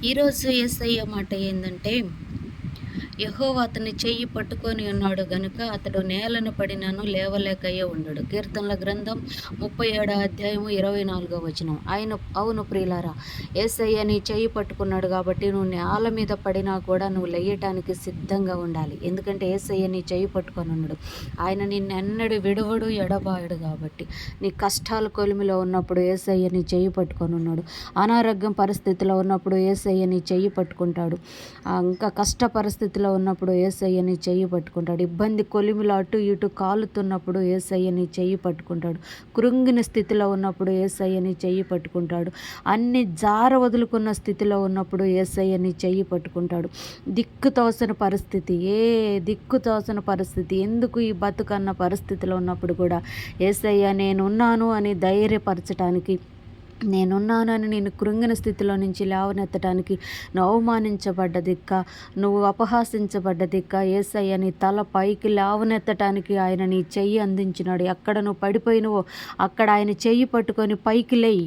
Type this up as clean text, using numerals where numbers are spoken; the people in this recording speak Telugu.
ఈరోజు యేసయ్య మాట ఏందంటే, యెహోవా అతని చెయ్యి పట్టుకొని ఉన్నాడు గనుక అతడు నేలను పడినను లేవలేకయే ఉండడు. కీర్తనల గ్రంథం 37 అధ్యాయము 24 వచనం. అవును ప్రియులారా, యేసయ్య నీ చెయ్యి పట్టుకున్నాడు కాబట్టి నువ్వు నేల మీద పడినా కూడా నువ్వు లెయ్యటానికి సిద్ధంగా ఉండాలి. ఎందుకంటే యేసయ్య నీ చెయ్యి పట్టుకొని ఉన్నాడు. ఆయన నిన్నెన్నడు విడువడు ఎడబాయడు కాబట్టి. నీ కష్టాల కొలిమిలో ఉన్నప్పుడు యేసయ్య నీ చెయ్యి పట్టుకొని ఉన్నాడు. అనారోగ్యం పరిస్థితిలో ఉన్నప్పుడు యేసయ్య నీ చెయ్యి పట్టుకుంటాడు. ఇంకా కష్ట పరిస్థితిలో ఉన్నప్పుడు యేసయ్య నీ చెయ్యి పట్టుకుంటాడు. ఇబ్బంది కొలిమిలో అటు ఇటు కాలుతున్నప్పుడు యేసయ్య నీ చెయ్యి పట్టుకుంటాడు. కృంగిన స్థితిలో ఉన్నప్పుడు యేసయ్య నీ చెయ్యి పట్టుకుంటాడు. అన్ని జార వదులుకున్న స్థితిలో ఉన్నప్పుడు యేసయ్య నీ చెయ్యి పట్టుకుంటాడు. దిక్కుతోచని పరిస్థితి, దిక్కుతోచని పరిస్థితి, ఎందుకు ఈ బతుకన్న పరిస్థితిలో ఉన్నప్పుడు కూడా యేసయ్య నేనున్నాను అని ధైర్యపరచటానికి, నేనున్నానని నేను కృంగిన స్థితిలో నుంచి లేవనెత్తడానికి, నువ్వు అవమానించబడ్డ దిక్క, నువ్వు అపహాసించబడ్డ దిక్క, యేసయ్య నీ తల పైకి లేవనెత్తటానికి ఆయన నీ చెయ్యి అందించినాడు. ఎక్కడ నువ్వు పడిపోయినవో అక్కడ ఆయన చెయ్యి పట్టుకొని పైకి లేయి.